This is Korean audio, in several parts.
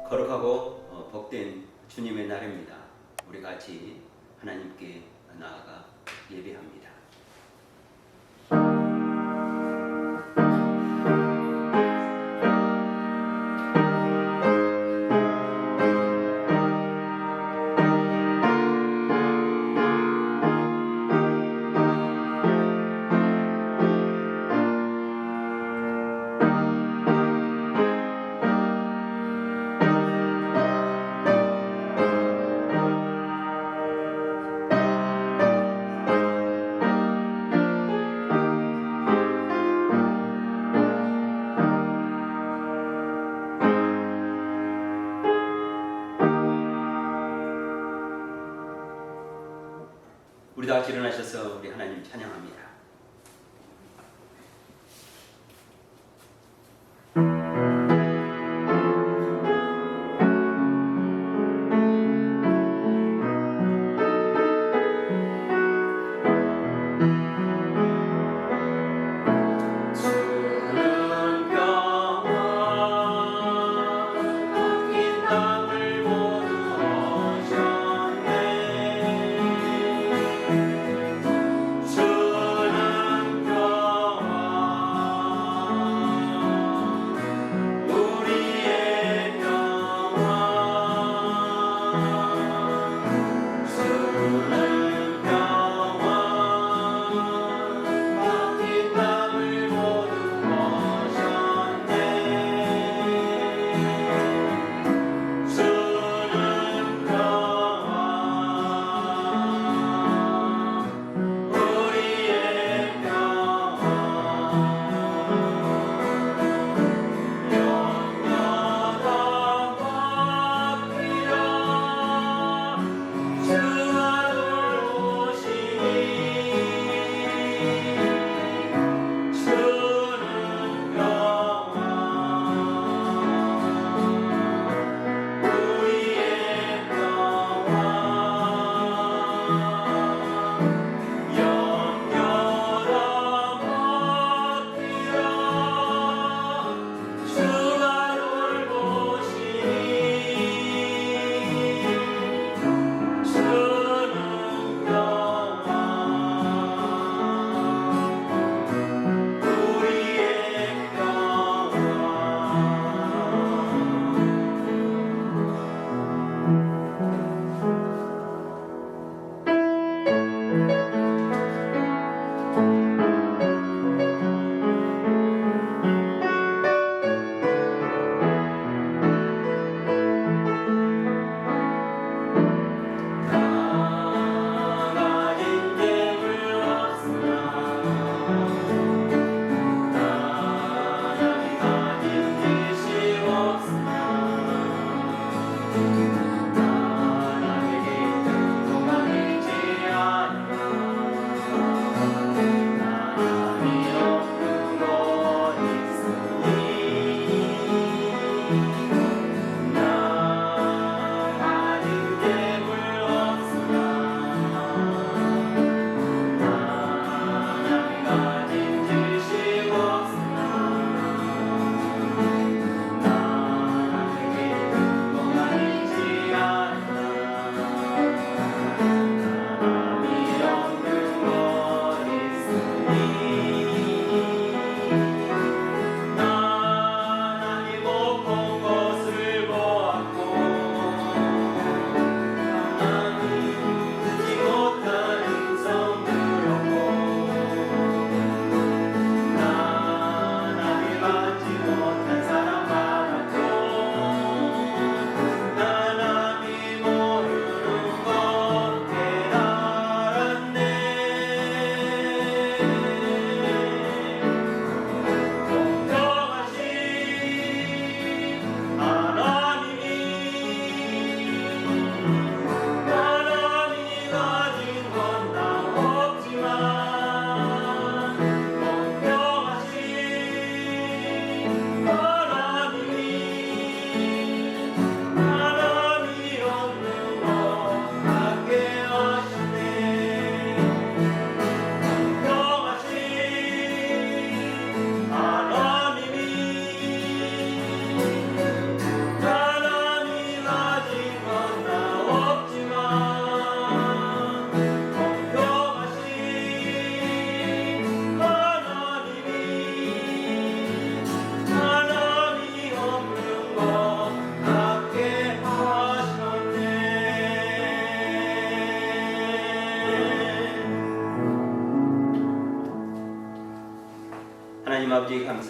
거룩하고 복된 주님의 날입니다. 우리 같이 하나님께 나아가 예배합니다. 우리 다 같이 일어나셔서 우리 하나님 찬양합니다. 주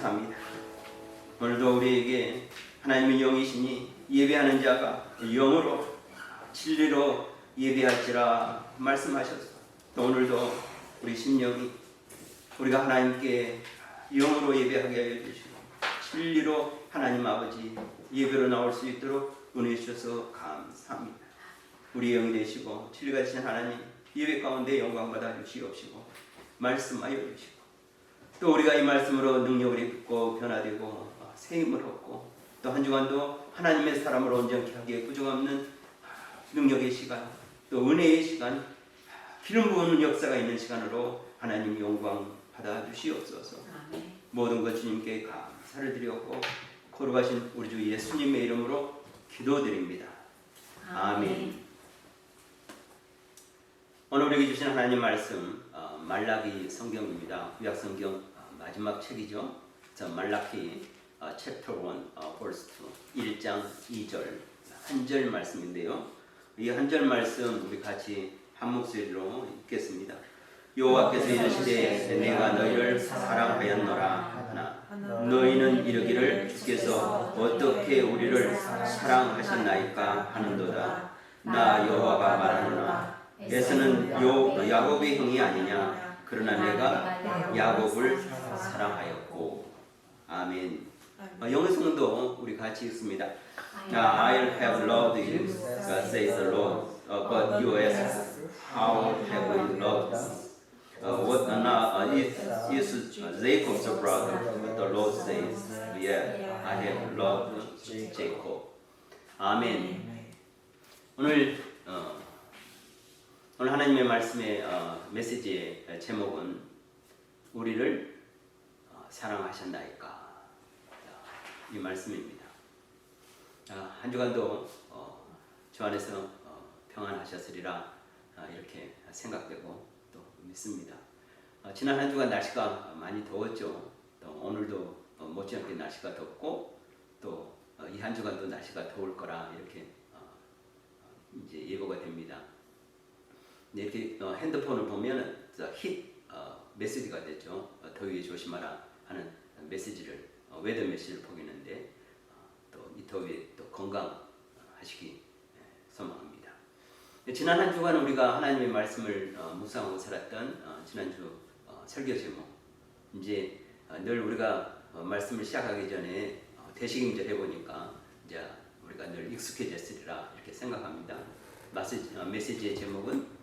감사합니다. 오늘도 우리에게 하나님의 영이시니 예배하는 자가 영으로 진리로 예배할지라 말씀하셔서 또 오늘도 우리 심령이 우리가 하나님께 영으로 예배하게 하여 주시고 진리로 하나님 아버지 예배로 나올 수 있도록 은혜 주셔서 감사합니다. 우리 영이 되시고 진리가 되신 하나님 예배 가운데 영광 받아 주시옵시고 말씀하여 주시고 또 우리가 이 말씀으로 능력을 입고 변화되고 새 힘을 얻고 또 한 주간도 하나님의 사람으로 온전케 하기에 부족없는 능력의 시간 또 은혜의 시간 기름 부으는 역사가 있는 시간으로 하나님 영광 받아 주시옵소서. 모든 것 주님께 감사를 드리고 거룩하신 우리 주 예수님의 이름으로 기도드립니다. 아멘. 오늘 우리에게 주신 하나님 말씀 말라기 성경입니다. 구약 성경 마지막 책이죠. 말라기 chapter 1 verse 2 1장 2절 한 절 말씀인데요. 이 한 절 말씀 우리 같이 한 목소리로 읽겠습니다. 여호와께서 이르시되 내가 너희를 사랑하였노라 하나 너희는 이르기를 주께서 어떻게 우리를 사랑하셨나이까 하는도다. 나 여호와가 말하노라 에서는 야곱의 형이 아니냐 그러나 내가 야곱을 사랑하였고. 아멘. 영어 성도 우리 같이 읽습니다. I have loved you, says the Lord, but you ask, how have you loved us? What is Jacob's brother? But the Lord says, yeah, I have loved Jacob. 아멘. 오늘 하나님의 말씀의 메시지의 제목은 우리를 사랑하셨나이까 이 말씀입니다. 한 주간도 주 안에서 평안하셨으리라 이렇게 생각되고 또 믿습니다. 지난 한 주간 날씨가 많이 더웠죠. 또 오늘도 못지않게 날씨가 덥고 또 이 한 주간도 날씨가 더울 거라 이렇게 이제 예고가 됩니다. 이렇게 핸드폰을 보면은 힛 메시지가 되죠. 더위에 조심하라 하는 메시지를 웨더 메시지를 보겠는데 또 이 더위에 또 건강하시기 소망합니다. 지난 한 주간 우리가 하나님의 말씀을 묵상하고 살았던 지난주 설교 제목 이제 늘 우리가 말씀을 시작하기 전에 대식임절 해보니까 이제 우리가 늘 익숙해졌으리라 이렇게 생각합니다. 메시지의 제목은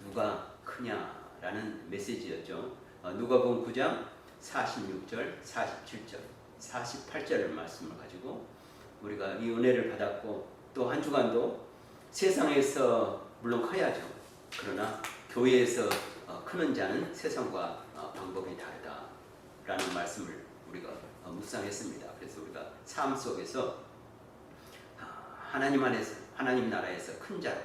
누가 크냐라는 메시지였죠. 누가복음 9장 46절, 47절, 48절의 말씀을 가지고 우리가 이 은혜를 받았고 또 한 주간도 세상에서 물론 커야죠. 그러나 교회에서 크는 자는 세상과 방법이 다르다라는 말씀을 우리가 묵상했습니다. 그래서 우리가 삶 속에서 하나님 안에서 하나님 나라에서 큰 자로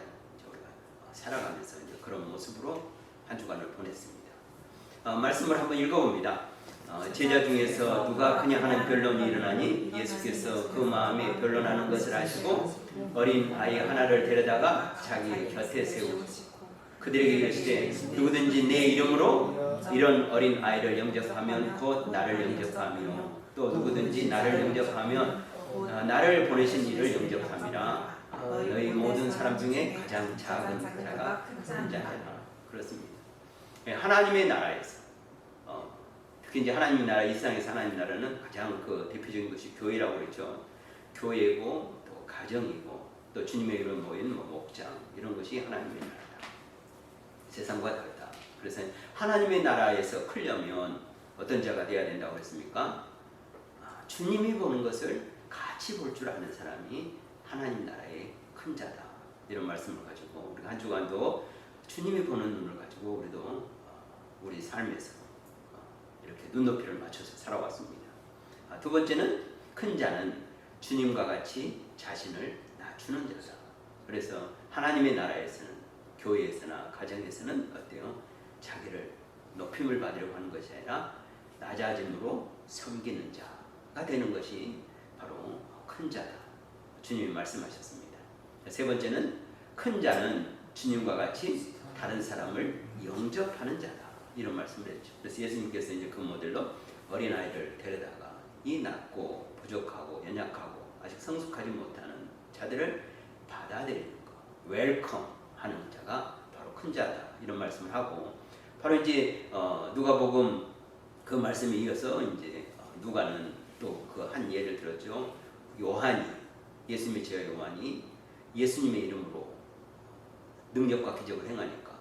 우리가 살아가면서 그런 모습으로 한 주간을 보냈습니다. 말씀을 한번 읽어봅니다. 제자 중에서 누가 그냥 하는 변론이 일어나니 예수께서 그 마음에 변론하는 것을 아시고 어린 아이 하나를 데려다가 자기 곁에 세우고 그들에게 이르시되 누구든지 내 이름으로 이런 어린 아이를 영접하면 곧 나를 영접하며 또 누구든지 나를 영접하면 나를 보내신 이를 영접함이라. 너희 모든 사람 중에 가장 작은 자가 큰 자라. 그렇습니다. 하나님의 나라에서 특히 이제 하나님 나라 이 세상에서 하나님 나라는 가장 그 대표적인 것이 교회라고 그랬죠. 교회고 또 가정이고 또 주님의 이름 모인 목장 이런 것이 하나님의 나라다. 세상과 다르다. 그래서 하나님의 나라에서 크려면 어떤 자가 되어야 된다고 했습니까? 주님이 보는 것을 같이 볼 줄 아는 사람이 하나님 나라의 큰 자다. 이런 말씀을 가지고 우리가 한 주간도 주님이 보는 눈을 가지고 우리도 우리 삶에서 이렇게 눈높이를 맞춰서 살아왔습니다. 두 번째는 큰 자는 주님과 같이 자신을 낮추는 자다. 그래서 하나님의 나라에서는 교회에서나 가정에서는 어때요? 자기를 높임을 받으려고 하는 것이 아니라 낮아짐으로 섬기는 자가 되는 것이 바로 큰 자다. 주님이 말씀하셨습니다. 세 번째는 큰 자는 주님과 같이 다른 사람을 영접하는 자다. 이런 말씀을 했죠. 그래서 예수님께서 이제 그 모델로 어린아이를 데려다가 낮고 부족하고 연약하고 아직 성숙하지 못하는 자들을 받아들이는 것, 웰컴 하는 자가 바로 큰 자다, 이런 말씀을 하고, 바로 이제 누가복음 그 말씀에 이어서 이제 누가는 또 그 한 예를 들었죠. 요한이, 예수님의 제자 요한이 예수님의 이름으로 능력과 기적을 행하니까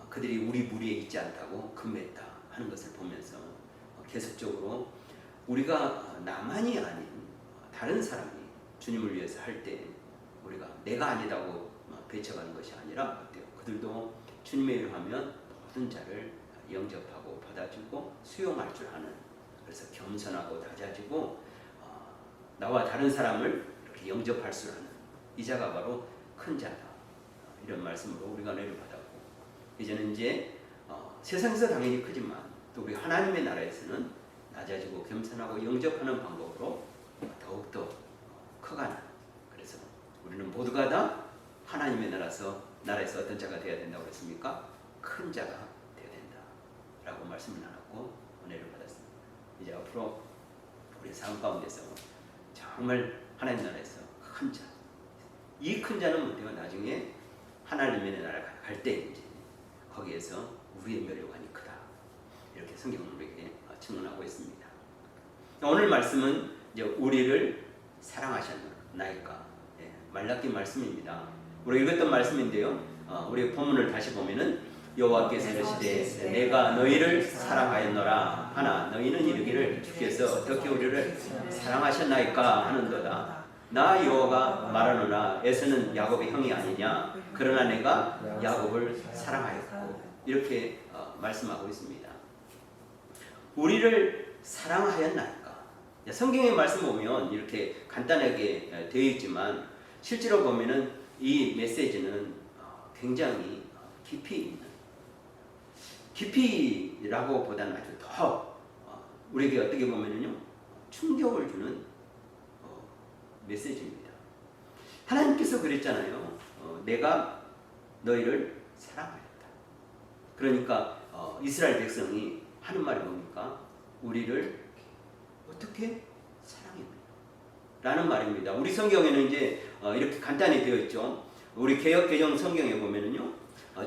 그들이 우리 무리에 있지 않다고 금했다 하는 것을 보면서 계속적으로 우리가 나만이 아닌 다른 사람이 주님을 위해서 할 때 우리가 내가 아니다고 배척하는 것이 아니라 어때요? 그들도 주님의 일을 하면 모든 자를 영접하고 받아주고 수용할 줄 아는, 그래서 겸손하고 다자지고 나와 다른 사람을 이렇게 영접할 줄 아는 이 자가 바로 큰 자다, 이런 말씀으로 우리가 은혜를 받았고, 이제는 이제 세상에서 당연히 크지만 또 우리 하나님의 나라에서는 낮아지고 겸손하고 영접하는 방법으로 더욱더 커가는, 그래서 우리는 모두가 다 하나님의 나라에서 어떤 자가 되어야 된다고 했습니까? 큰 자가 되어야 된다 라고 말씀을 나눴고 은혜를 받았습니다. 이제 앞으로 우리 삶 가운데서 정말 하나님 나라에서 큰 자, 이 큰 자는 뭐예요? 나중에 하나님의 나라 갈 때 이제 거기에서 우리의 멸류관이 크다, 이렇게 성경은 우리에게 증언하고 있습니다. 오늘 말씀은 이제 우리를 사랑하셨나이까, 말라기 말씀입니다. 우리 읽었던 말씀인데요. 우리 본문을 다시 보면은 여호와께서 이르시되 내가 너희를 사랑하였노라 하나 너희는 이르기를 주께서 어떻게 우리를 사랑하셨나이까 하는도다. 나 여호와가 말하노라 에서는 야곱의 형이 아니냐, 그러나 내가 야곱을 사랑하였고, 이렇게 말씀하고 있습니다. 우리를 사랑하였나이까. 성경의 말씀 보면 이렇게 간단하게 되어 있지만 실제로 보면은 이 메시지는 굉장히 깊이 있는, 깊이라고 보다는 아주 더 우리에게 어떻게 보면은요 충격을 주는 메시지입니다. 하나님께서 그랬잖아요. 내가 너희를 사랑하였다. 그러니까 이스라엘 백성이 하는 말이 뭡니까? 우리를 어떻게 사랑했느냐 라는 말입니다. 우리 성경에는 이제 이렇게 간단히 되어 있죠. 우리 개역 개정 성경에 보면은요,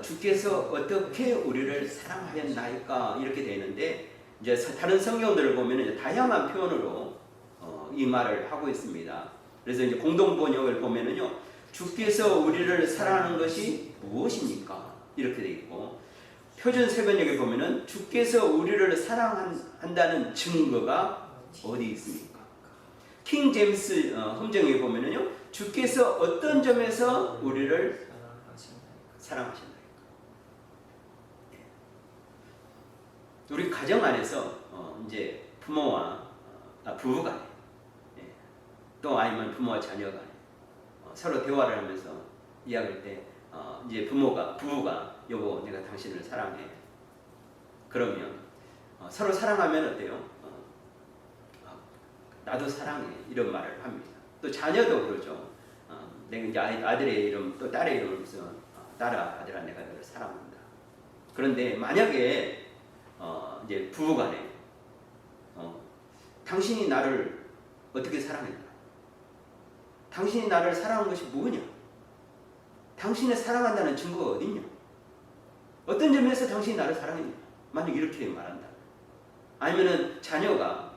주께서 어떻게 우리를 사랑하였나이까 이렇게 되어 있는데, 이제 다른 성경들을 보면은 다양한 표현으로 이 말을 하고 있습니다. 그래서 이제 공동 번역을 보면은요, 주께서 우리를 사랑하는 것이 무엇입니까? 이렇게 되어 있고, 표준 세번역에 보면은 주께서 우리를 사랑한다는 증거가 어디 있습니까? 킹 제임스 함정에 보면은요, 주께서 어떤 점에서 우리를 사랑하셨나요? 우리 가정 안에서 이제 부모와 부부간에, 또 아니면 부모와 자녀간에 서로 대화를 하면서 이야기할 때 이제 부부가 여보 내가 당신을 사랑해. 그러면 서로 사랑하면 어때요? 나도 사랑해, 이런 말을 합니다. 또 자녀도 그러죠. 내가 이제 아들의 이름 또 딸의 이름을 무슨 딸아 아들아 내가 너를 사랑한다. 그런데 만약에 이제 부부간에 당신이 나를 어떻게 사랑했나? 당신이 나를 사랑한 것이 뭐냐? 당신을 사랑한다는 증거가 어딨냐? 어떤 점에서 당신이 나를 사랑했냐? 만약 이렇게 말한다. 아니면은 자녀가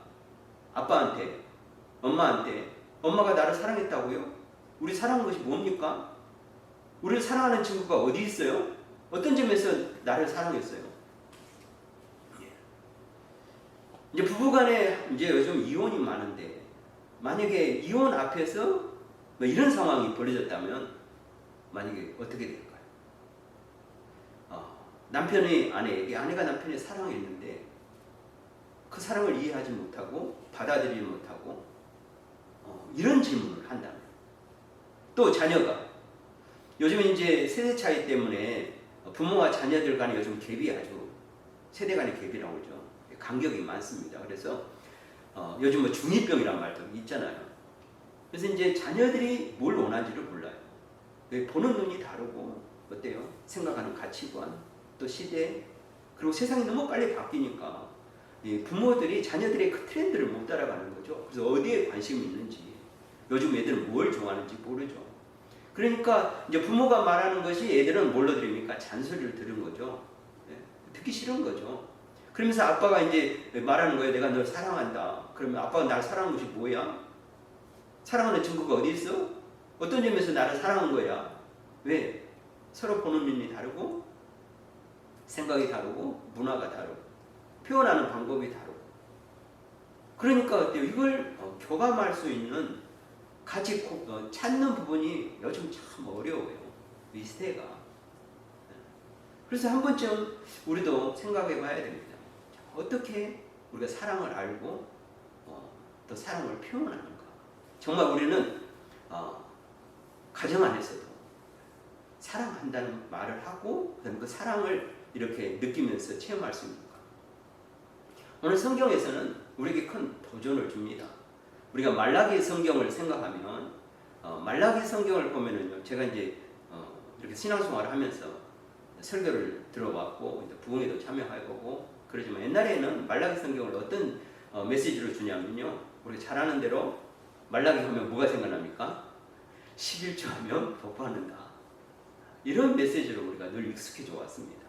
아빠한테, 엄마한테 엄마가 나를 사랑했다고요? 우리 사랑한 것이 뭡니까? 우리를 사랑하는 친구가 어디 있어요? 어떤 점에서 나를 사랑했어요? 이제 부부간에 이제 요즘 이혼이 많은데, 만약에 이혼 앞에서 뭐 이런 상황이 벌어졌다면 만약에 어떻게 될까요? 남편이 아내에게, 아내가 남편의 사랑했는데 그 사랑을 이해하지 못하고 받아들이지 못하고 이런 질문을 한다면, 또 자녀가 요즘 이제 세대 차이 때문에 부모와 자녀들 간에 요즘 갭이 아주 세대 간의 갭이라고 그러죠. 간격이 많습니다. 그래서 요즘 뭐 중2병이란 말도 있잖아요. 그래서 이제 자녀들이 뭘 원하는지를 몰라요. 보는 눈이 다르고 어때요? 생각하는 가치관, 또 시대, 그리고 세상이 너무 빨리 바뀌니까 이 부모들이 자녀들의 그 트렌드를 못 따라가는 거죠. 그래서 어디에 관심이 있는지, 요즘 애들은 뭘 좋아하는지 모르죠. 그러니까 이제 부모가 말하는 것이 애들은 뭘로 들으니까 잔소리를 들은 거죠. 듣기 싫은 거죠. 그러면서 아빠가 이제 말하는 거예요. 내가 널 사랑한다. 그러면 아빠가 나를 사랑한 것이 뭐야? 사랑하는 증거가 어디 있어? 어떤 점에서 나를 사랑한 거야? 왜? 서로 보는 눈이 다르고 생각이 다르고 문화가 다르고 표현하는 방법이 다르고 그러니까 어때요? 이걸 교감할 수 있는 같이 찾는 부분이 요즘 참 어려워요. 이 시대가. 그래서 한 번쯤 우리도 생각해 봐야 됩니다. 어떻게 우리가 사랑을 알고 또 사랑을 표현하는가. 정말 우리는 가정 안에서도 사랑한다는 말을 하고 그다음에 그 사랑을 이렇게 느끼면서 체험할 수 있는가. 오늘 성경에서는 우리에게 큰 도전을 줍니다. 우리가 말라기 성경을 생각하면 말라기 성경을 보면은요. 제가 이제 이렇게 신앙생활을 하면서 설교를 들어봤고 부흥회도 참여해보고 그러지만 옛날에는 말라기 성경을 어떤 메시지로 주냐면요. 우리가 잘 아는 대로 말라기 하면 뭐가 생각납니까? 11조 하면 복받는다. 이런 메시지로 우리가 늘 익숙해져 왔습니다.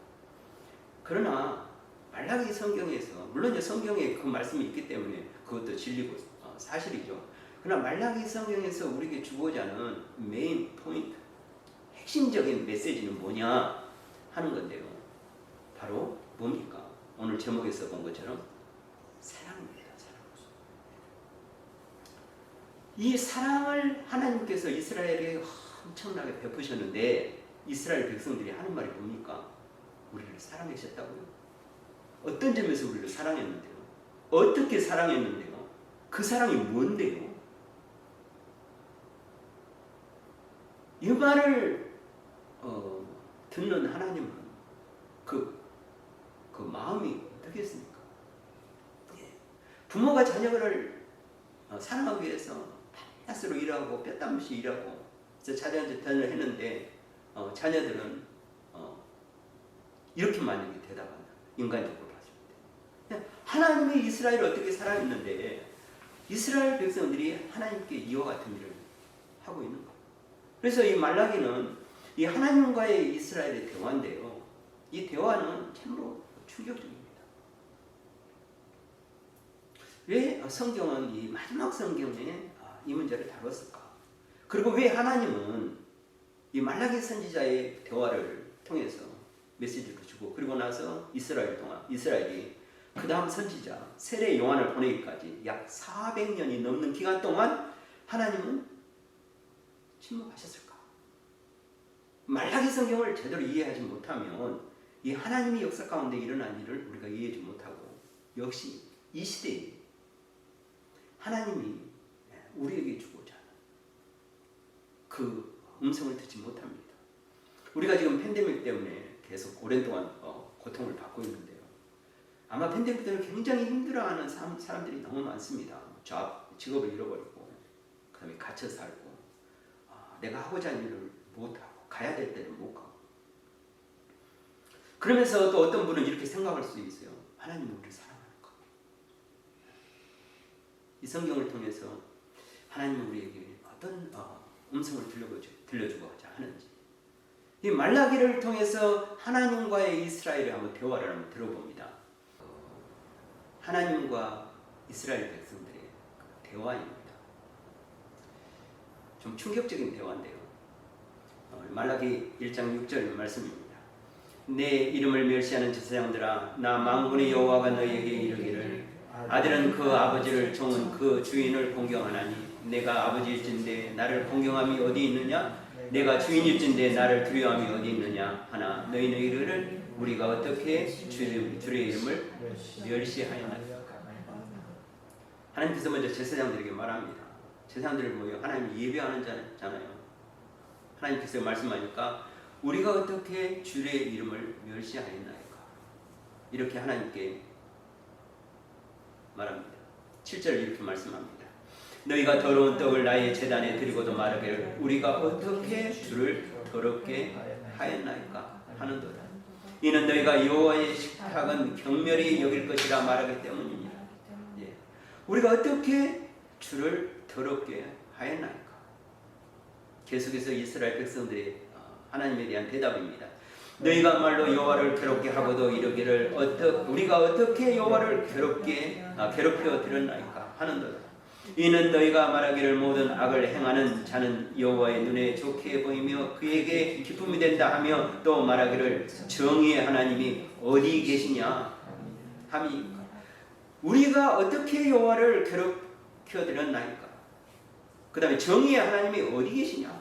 그러나 말라기 성경에서 물론 이제 성경에 그 말씀이 있기 때문에 그것도 진리고 사실이죠. 그러나 말라기 성경에서 우리에게 주고자 하는 메인 포인트, 핵심적인 메시지는 뭐냐 하는 건데요. 바로 뭡니까? 오늘 제목에서 본 것처럼 사랑입니다. 사랑. 이 사랑을 하나님께서 이스라엘에 엄청나게 베푸셨는데 이스라엘 백성들이 하는 말이 뭡니까? 우리를 사랑하셨다고요? 어떤 점에서 우리를 사랑했는데요? 어떻게 사랑했는데요? 그 사랑이 뭔데요? 이 말을 듣는 하나님은 그 마음이 어떻겠습니까? 부모가 자녀를 사랑하기 위해서 밤낮으로 일하고 뼈땀 없이 일하고 자녀한테 대단을 했는데 자녀들은 이렇게 만약에 대답한다. 인간적으로 봤을 때 하나님이 이스라엘을 어떻게 사랑했는데 이스라엘 백성들이 하나님께 이와 같은 일을 하고 있는 거예요. 그래서 이 말라기는 이 하나님과의 이스라엘의 대화인데요. 이 대화는 참으로 충격적입니다. 왜 성경은 이 마지막 성경에 이 문제를 다뤘을까? 그리고 왜 하나님은 이 말라기 선지자의 대화를 통해서 메시지를 주고 그리고 나서 이스라엘이 그 다음 선지자 세례 요한을 보내기까지 약 400년이 넘는 기간 동안 하나님은 침묵하셨을까? 말라기 성경을 제대로 이해하지 못하면 이 하나님의 역사 가운데 일어난 일을 우리가 이해하지 못하고 역시 이 시대에 하나님이 우리에게 주고자 하는 그 음성을 듣지 못합니다. 우리가 지금 팬데믹 때문에 계속 오랜 동안 고통을 받고 있는데요. 아마 팬데믹 때문에 굉장히 힘들어하는 사람들이 너무 많습니다. 직업을 잃어버리고 그 다음에 갇혀 살고 내가 하고자 하는 일을 못하고 가야 될 때를 못 가고 그러면서 또 어떤 분은 이렇게 생각할 수 있어요. 하나님은 우리를 사랑하는가? 이 성경을 통해서 하나님은 우리에게 어떤 음성을 들려주고자 하는지 이 말라기를 통해서 하나님과의 이스라엘의 한번 대화를 한번 들어봅니다. 하나님과 이스라엘 백성들의 대화입니다. 좀 충격적인 대화인데요. 말라기 1장 6절 말씀입니다. 내 이름을 멸시하는 제사장들아 나 만군의 여호와가 너희에게 이르기를 아들은 그 아버지를 종은 그 주인을 공경하나니 내가 아버지일진데 나를 공경함이 어디 있느냐 내가 주인일진데 나를 두려움이 어디 있느냐 하나 너희는 이르기를 우리가 어떻게 주의 이름을 멸시하였나. 하나님께서 먼저 제사장들에게 말합니다. 제사장들을 모여 하나님 예배하는 자잖아요. 하나님께서 말씀하니까 우리가 어떻게 주의 이름을 멸시하였나이까 이렇게 하나님께 말합니다. 7절 이렇게 말씀합니다. 너희가 더러운 떡을 나의 제단에 드리고도 말하기를 우리가 어떻게 주를 더럽게 하였나이까 하는도다. 이는 너희가 여호와의 식탁은 경멸히 여길 것이라 말하기 때문입니다. 예. 우리가 어떻게 주를 더럽게 하였나이까? 계속해서 이스라엘 백성들이 하나님에 대한 대답입니다. 너희가 말로 여호와를 괴롭게 하고도 이르기를 우리가 어떻게 여호와를 괴롭혀 드렸나이까 하는도다. 이는 너희가 말하기를 모든 악을 행하는 자는 여호와의 눈에 좋게 보이며 그에게 기쁨이 된다 하며 또 말하기를 정의의 하나님이 어디 계시냐 함이 우리가 어떻게 여호와를 괴롭혀 드렸나이까? 그 다음에 정의의 하나님이 어디 계시냐?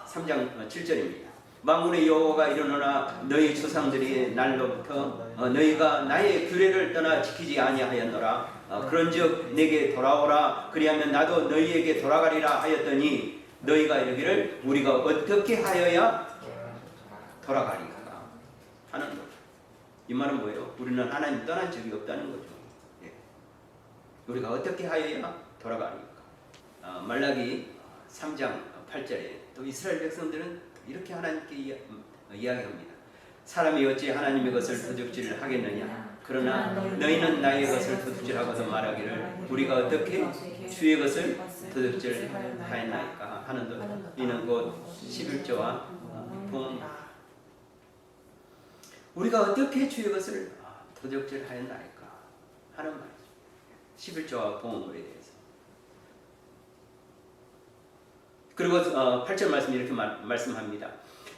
3장 7절입니다. 만군의 여호와가 이르노라 너희 조상들이 날로부터 너희가 나의 규례를 떠나 지키지 아니하였노라. 그런즉 내게 돌아오라 그리하면 나도 너희에게 돌아가리라 하였더니 너희가 이르기를 우리가 어떻게 하여야 돌아가리까 하는 거죠. 이 말은 뭐예요? 우리는 하나님 떠난 적이 없다는 거죠. 예. 우리가 어떻게 하여야 돌아가리까? 말라기 3장 8절에 또 이스라엘 백성들은 이렇게 하나님께 이야기합니다. 사람이 어찌 하나님의 것을 도둑질을 하겠느냐? 그러나 너희는 나의 것을 도둑질하고도 말하기를 우리가 어떻게 주의 것을 도둑질하였나이까 하는도다. 이는 곧 11조와 봉 우리가 어떻게 주의 것을 도둑질하였나이까 하는 말이죠. 11조와 봉헌물에 대해서. 그리고 8절 말씀 이렇게 말씀합니다.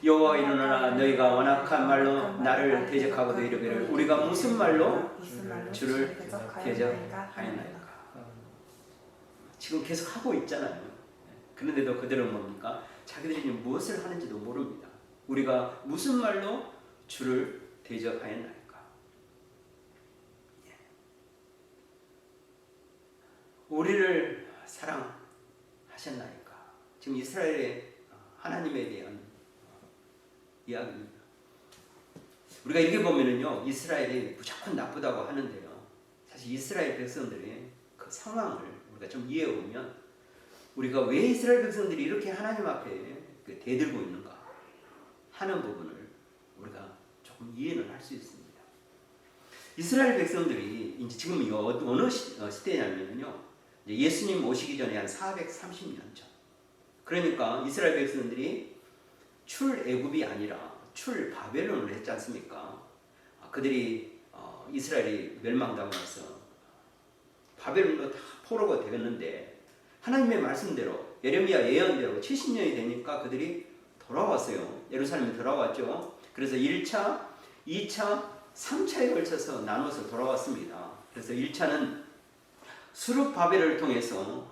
여호와 이르노라 너희가 완악한 말로 나를 대적하고도 이르기를 우리가 무슨 말로 주를 대적하였나이까. 지금 계속 하고 있잖아요. 그런데도 그들은 뭡니까? 자기들이 무엇을 하는지도 모릅니다. 우리가 무슨 말로 주를 대적하였나이까. 우리를 사랑하셨나이까. 지금 이스라엘의 하나님에 대한 이야기입니다. 우리가 이렇게 보면은요, 이스라엘이 무조건 나쁘다고 하는데요. 사실 이스라엘 백성들의 그 상황을 우리가 좀 이해해 보면 우리가 왜 이스라엘 백성들이 이렇게 하나님 앞에 대들고 있는가 하는 부분을 우리가 조금 이해는 할 수 있습니다. 이스라엘 백성들이 이제 지금 어느 시대냐면요, 예수님 오시기 전에 한 430년 전. 그러니까 이스라엘 백성들이 출애굽이 아니라 출바벨론을 했지 않습니까? 그들이 이스라엘이 멸망당하고 나서 바벨론도 다 포로가 되었는데 하나님의 말씀대로 예레미야 예언대로 70년이 되니까 그들이 돌아왔어요. 예루살렘에 돌아왔죠. 그래서 1차, 2차, 3차에 걸쳐서 나눠서 돌아왔습니다. 그래서 1차는 수룹바벨을 통해서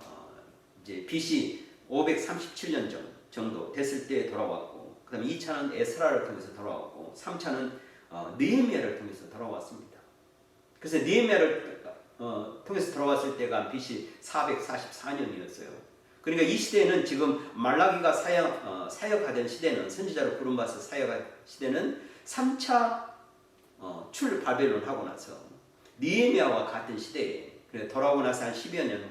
이제 BC 537년 정도 됐을 때 돌아왔고, 그 다음에 2차는 에스라를 통해서 돌아왔고, 3차는 느헤미야를 통해서 돌아왔습니다. 그래서 느헤미야를 통해서 돌아왔을 때가 BC 444년이었어요. 그러니까 이 시대는 지금 말라기가 사역하던 시대는, 선지자로 부름받아서 사역한 시대는 3차 출바벨론 하고 나서 느헤미야와 같은 시대에 돌아오고 나서 한 10여 년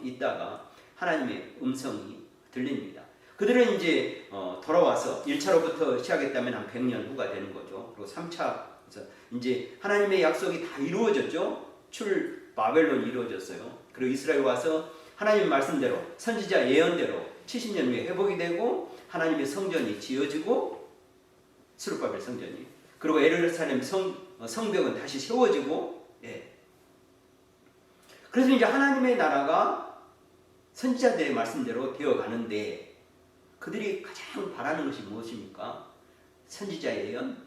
있다가 하나님의 음성이 들립니다. 그들은 이제 돌아와서 1차로부터 시작했다면 한 100년 후가 되는 거죠. 그리고 3차에서 이제 하나님의 약속이 다 이루어졌죠. 출바벨론이 이루어졌어요. 그리고 이스라엘 와서 하나님 말씀대로 선지자 예언대로 70년 후에 회복이 되고 하나님의 성전이 지어지고, 스룹바벨 성전이, 그리고 예루살렘 성벽은 다시 세워지고, 예. 그래서 이제 하나님의 나라가 선지자들의 말씀대로 되어가는데 그들이 가장 바라는 것이 무엇입니까? 선지자의 예언,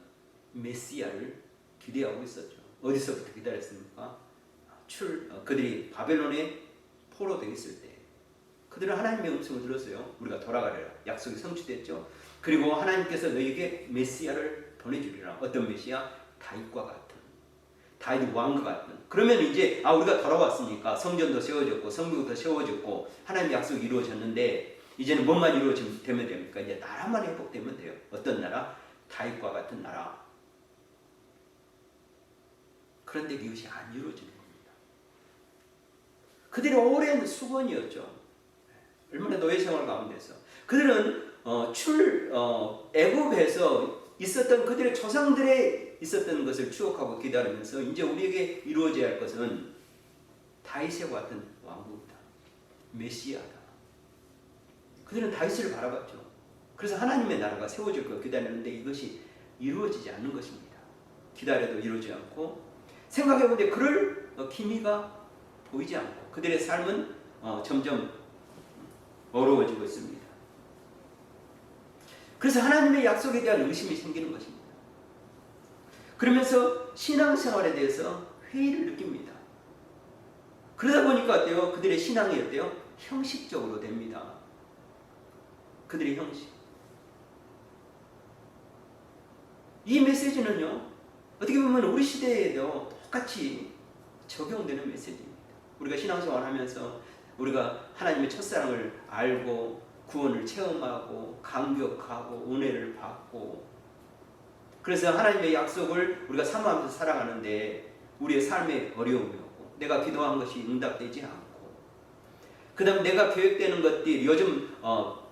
메시아를 기대하고 있었죠. 어디서부터 기다렸습니까? 그들이 바벨론에 포로되어 있을 때 그들은 하나님의 음성을 들었어요. 우리가 돌아가리라. 약속이 성취됐죠. 그리고 하나님께서 너희에게 메시아를 보내주리라. 어떤 메시아? 다윗과 같은, 다윗 왕과 같은. 그러면 이제 우리가 돌아왔으니까 성전도 세워졌고 성벽도 세워졌고 하나님의 약속이 이루어졌는데 이제는 뭐만 이루어지면 됩니까? 이제 나라만 회복되면 돼요. 어떤 나라? 다윗과 같은 나라. 그런데 이것이 안 이루어지는 겁니다. 그들의 오랜 수건이었죠. 얼마나 노예 생활 가운데서 그들은 애굽에서 있었던 그들의 조상들의 있었던 것을 추억하고 기다리면서 이제 우리에게 이루어져야 할 것은 다윗과 같은 왕국이다. 메시아다. 그들은 다윗을 바라봤죠. 그래서 하나님의 나라가 세워질 것 기다렸는데 이것이 이루어지지 않는 것입니다. 기다려도 이루어지지 않고 생각해보는데 그럴 기미가 보이지 않고 그들의 삶은 점점 어려워지고 있습니다. 그래서 하나님의 약속에 대한 의심이 생기는 것입니다. 그러면서 신앙생활에 대해서 회의를 느낍니다. 그러다 보니까 어때요? 그들의 신앙이 어때요? 형식적으로 됩니다. 그들의 형식. 이 메시지는요, 어떻게 보면 우리 시대에도 똑같이 적용되는 메시지입니다. 우리가 신앙생활 하면서 우리가 하나님의 첫사랑을 알고 구원을 체험하고 감격하고 은혜를 받고 그래서 하나님의 약속을 우리가 사모하면서 살아가는데 우리의 삶에 어려움이 오고 내가 기도한 것이 응답되지 않고 그 다음 내가 계획되는 것들이 요즘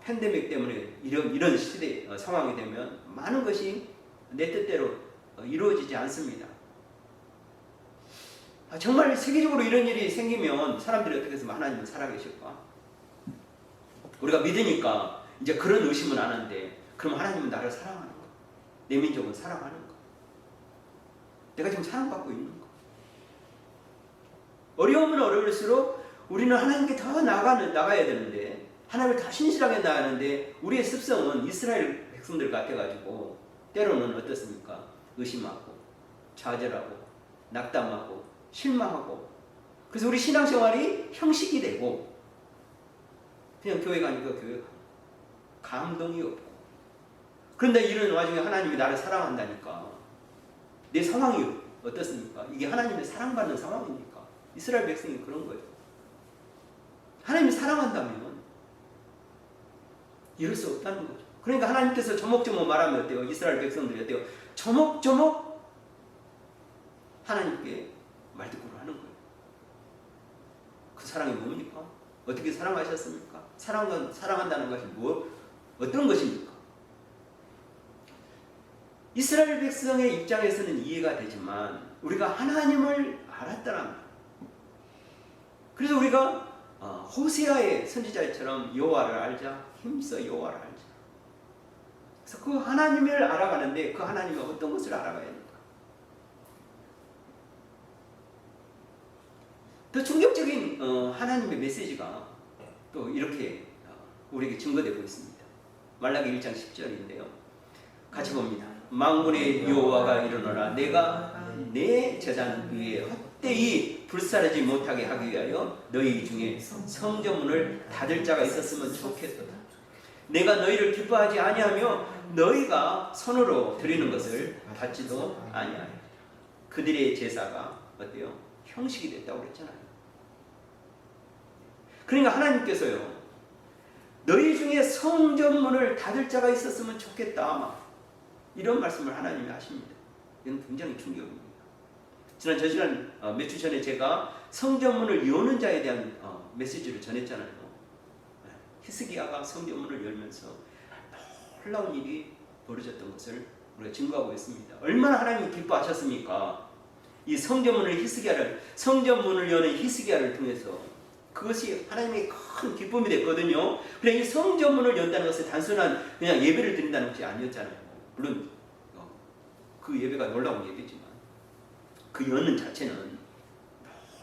팬데믹 때문에 이런 시대 상황이 되면 많은 것이 내 뜻대로 이루어지지 않습니다. 정말 세계적으로 이런 일이 생기면 사람들이 어떻게 해서 하나님은 살아계실까? 우리가 믿으니까 이제 그런 의심은 안 하는데 그럼 하나님은 나를 사랑하는 거, 내 민족은 사랑하는 거, 내가 지금 사랑받고 있는 거. 어려우면 어려울수록 우리는 하나님께 더 나가야 되는데 하나님을 더 신실하게 나가는데 우리의 습성은 이스라엘 백성들 같아가지고 때로는 어떻습니까? 의심하고 좌절하고 낙담하고 실망하고 그래서 우리 신앙생활이 형식이 되고 그냥 교회 가니까 교회 가고 감동이 없고 그런데 이런 와중에 하나님이 나를 사랑한다니까 내 상황이 어떻습니까? 이게 하나님의 사랑받는 상황입니까? 이스라엘 백성이 그런 거예요. 하나님이 사랑한다면 이럴 수 없다는 거죠. 그러니까 하나님께서 조목조목 말하면 어때요? 이스라엘 백성들이 어때요? 조목조목 하나님께 말대꾸를 하는 거예요. 그 사랑이 뭡니까? 어떻게 사랑하셨습니까? 사랑한다는 것이 어떤 것입니까? 이스라엘 백성의 입장에서는 이해가 되지만 우리가 하나님을 알았다면 그래서 우리가 호세아의 선지자처럼 여호와를 알자 힘써 여호와를 알자. 그래서 그 하나님을 알아가는데 그 하나님은 어떤 것을 알아가야 됩니까? 더 충격적인 하나님의 메시지가 또 이렇게 우리에게 증거되고 있습니다. 말라기 1장 10절인데요. 같이 봅니다. 만군의 여호와가 이르노라 내가 내 제단 위에 헛되이 불사르지 못하게 하기 위하여 너희 중에 성전문을 닫을 자가 있었으면 좋겠도다. 내가 너희를 기뻐하지 아니하며 너희가 손으로 드리는 것을 받지도 아니하여 그들의 제사가 어때요? 형식이 됐다고 그랬잖아요. 그러니까 하나님께서요 너희 중에 성전문을 닫을 자가 있었으면 좋겠다 이런 말씀을 하나님이 하십니다. 이건 굉장히 충격입니다. 지난 몇 주 전에 제가 성전문을 여는 자에 대한 메시지를 전했잖아요. 히스기야가 성전문을 열면서 놀라운 일이 벌어졌던 것을 우리가 증거하고 있습니다. 얼마나 하나님이 기뻐하셨습니까? 이 성전문을 여는 히스기야를 통해서 그것이 하나님의 큰 기쁨이 됐거든요. 그래 이 성전문을 연다는 것은 단순한 그냥 예배를 드린다는 것이 아니었잖아요. 물론 그 예배가 놀라운 예배지만 그 여는 자체는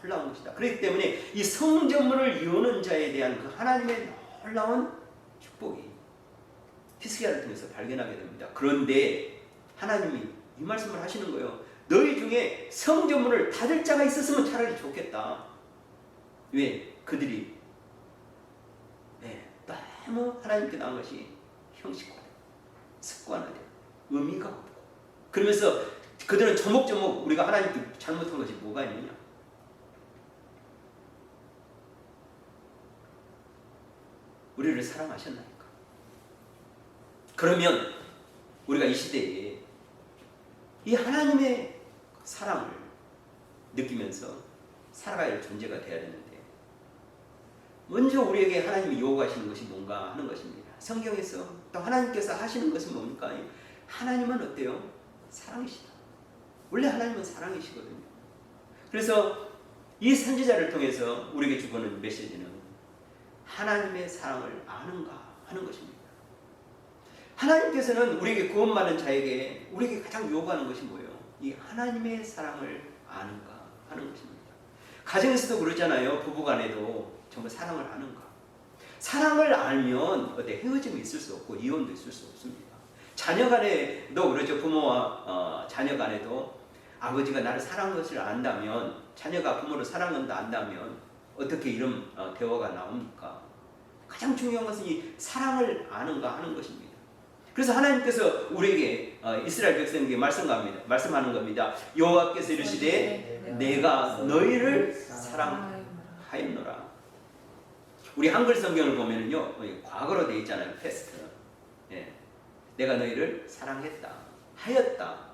놀라운 것이다. 그렇기 때문에 이 성전문을 여는 자에 대한 그 하나님의 놀라운 축복이 히스기야를 통해서 발견하게 됩니다. 그런데 하나님이 이 말씀을 하시는 거예요. 너희 중에 성전문을 닫을 자가 있었으면 차라리 좋겠다. 왜? 그들이 너무 하나님께 나온 것이 형식화되고 습관화되고 의미가 없고 그러면서 그들은 조목조목 우리가 하나님께 잘못한 것이 뭐가 있느냐? 우리를 사랑하셨나니까. 그러면 우리가 이 시대에 이 하나님의 사랑을 느끼면서 살아가야 할 존재가 되어야 되는데 먼저 우리에게 하나님이 요구하시는 것이 뭔가 하는 것입니다. 성경에서 또 하나님께서 하시는 것은 뭡니까? 하나님은 어때요? 사랑이시다. 원래 하나님은 사랑이시거든요. 그래서 이 선지자를 통해서 우리에게 주고는 메시지는 하나님의 사랑을 아는가 하는 것입니다. 하나님께서는 우리에게 구원받은 자에게 우리에게 가장 요구하는 것이 뭐예요? 이 하나님의 사랑을 아는가 하는 것입니다. 가정에서도 그러잖아요. 부부간에도 정말 사랑을 아는가. 사랑을 알면 어때 헤어짐이 있을 수 없고 이혼도 있을 수 없습니다. 자녀간에도 그렇죠. 부모와 자녀 간에도 아버지가 나를 사랑하는 것을 안다면, 자녀가 부모를 사랑한다 안다면 어떻게 이런 대화가 나옵니까? 가장 중요한 것은 이 사랑을 아는가 하는 것입니다. 그래서 하나님께서 우리에게 이스라엘 백성에게 말씀하는 겁니다. 여호와께서 이르시되 내가 너희를 사랑하였노라. 우리 한글 성경을 보면은요, 과거로 되어 있잖아요. 패스트. 예. 내가 너희를 사랑했다, 하였다.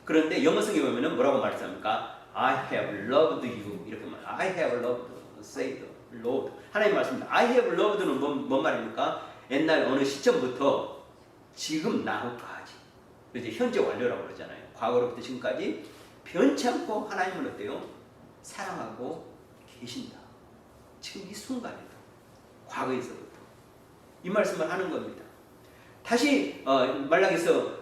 그런데 영어 성경에 보면은 뭐라고 말씀합니까? I have loved you 이렇게 말. I have loved, said Lord. 하나님 말씀입니다. I have loved는 뭔 말입니까? 옛날 어느 시점부터 지금 나후까지. 그래서 현재 완료라고 그러잖아요. 과거로부터 지금까지 변치 않고 하나님은 어때요? 사랑하고 계신다. 지금 이 순간에도, 과거에서부터 이 말씀을 하는 겁니다. 다시 말라기서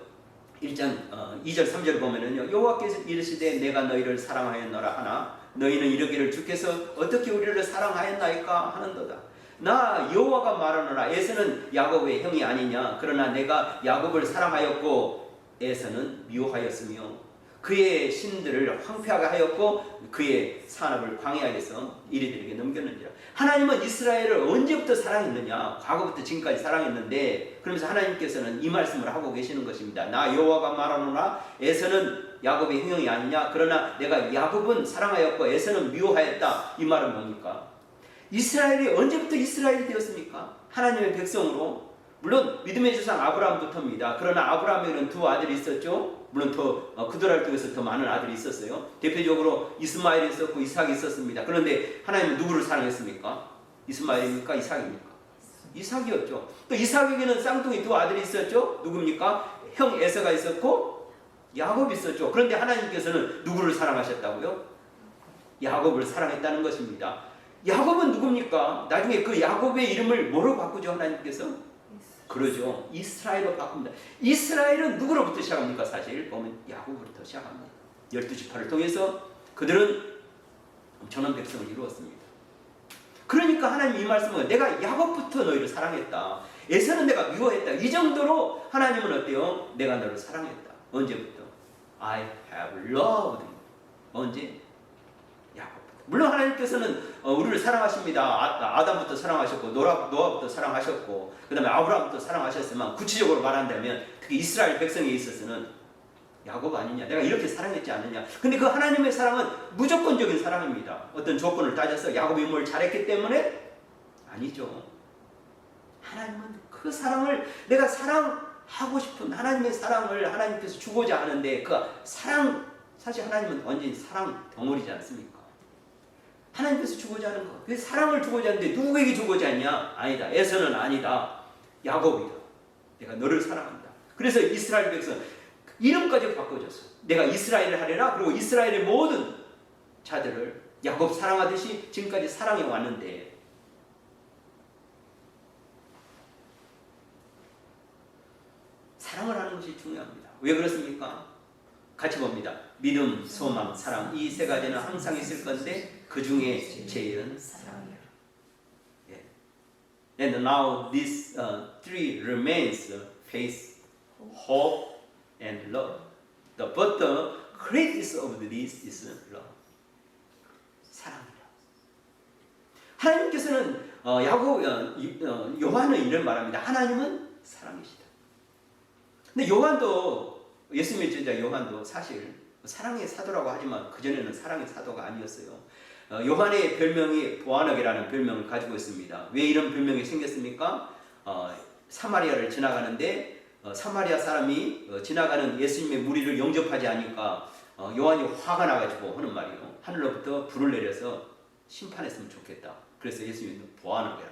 1장 2절 3절을 보면은요, 여호와께서 이르시되 내가 너희를 사랑하였노라 하나 너희는 이르기를 주께서 어떻게 우리를 사랑하였나이까 하는도다. 나 여호와가 말하노라. 에서는 야곱의 형이 아니냐. 그러나 내가 야곱을 사랑하였고 에서는 미워하였으며 그의 신들을 황폐하게 하였고 그의 산업을 광야에서 이리들에게 넘겼느니라. 하나님은 이스라엘을 언제부터 사랑했느냐? 과거부터 지금까지 사랑했는데, 그러면서 하나님께서는 이 말씀을 하고 계시는 것입니다. 나 여호와가 말하노라. 에서는 야곱의 형이 아니냐. 그러나 내가 야곱은 사랑하였고 에서는 미워하였다. 이 말은 뭡니까? 이스라엘이 언제부터 이스라엘이 되었습니까? 하나님의 백성으로. 물론 믿음의 조상 아브라함부터입니다. 그러나 아브라함에게는 두 아들이 있었죠. 물론 더 그들을 통해서 더 많은 아들이 있었어요. 대표적으로 이스마엘이 있었고 이삭이 있었습니다. 그런데 하나님은 누구를 사랑했습니까? 이스마엘입니까? 이삭입니까? 이삭이었죠. 또 이삭에게는 쌍둥이 두 아들이 있었죠. 누굽니까? 형 에서가 있었고 야곱이 있었죠. 그런데 하나님께서는 누구를 사랑하셨다고요? 야곱을 사랑했다는 것입니다. 야곱은 누굽니까? 나중에 그 야곱의 이름을 뭐로 바꾸죠? 하나님께서? 그러죠. 이스라엘로 바꿉니다. 이스라엘은 누구로부터 시작합니까? 사실 보면 야곱으로부터 시작합니다. 12지파를 통해서 그들은 엄청난 백성을 이루었습니다. 그러니까 하나님 이 말씀은 내가 야곱부터 너희를 사랑했다. 에서는 내가 미워했다. 이 정도로 하나님은 어때요? 내가 너를 사랑했다. 언제부터? I have loved. 언제? 야곱. 물론 하나님께서는 우리를 사랑하십니다. 아담부터 사랑하셨고 노아부터 사랑하셨고 그 다음에 아브라함부터 사랑하셨지만 구체적으로 말한다면 특히 이스라엘 백성에 있어서는 야곱 아니냐, 내가 이렇게 사랑했지 않느냐. 근데 그 하나님의 사랑은 무조건적인 사랑입니다. 어떤 조건을 따져서 야곱이 뭘 잘했기 때문에? 아니죠. 하나님은 그 사랑을, 내가 사랑하고 싶은 하나님의 사랑을 하나님께서 주고자 하는데 그 사랑, 사실 하나님은 완전히 사랑 덩어리지 않습니까? 하나님께서 주고자 하는 것. 그 사랑을 주고자 하는데 누구에게 주고자 하냐? 아니다. 에서는 아니다. 야곱이다. 내가 너를 사랑한다. 그래서 이스라엘 백성 이름까지 바꿔줬어. 내가 이스라엘을 하리라. 그리고 이스라엘의 모든 자들을 야곱 사랑하듯이 지금까지 사랑해 왔는데, 사랑을 하는 것이 중요합니다. 왜 그렇습니까? 같이 봅니다. 믿음, 소망, 사랑, 이 세 가지는 항상 있을 건데 그 중에 제일은 사랑이에요. 예. And now these three remains: faith, hope, and love. But the greatest of these is love. 사랑이다. 하나님께서는 요한은 이런 말합니다. 하나님은 사랑이시다. 근데 요한도, 예수님의 제자 요한도 사실 사랑의 사도라고 하지만 그전에는 사랑의 사도가 아니었어요. 요한의 별명이 보아너게라는 별명을 가지고 있습니다. 왜 이런 별명이 생겼습니까? 사마리아를 지나가는데 사마리아 사람이 지나가는 예수님의 무리를 영접하지 않으니까 요한이 화가 나가지고 하는 말이에요. 하늘로부터 불을 내려서 심판했으면 좋겠다. 그래서 예수님은 보아너게라.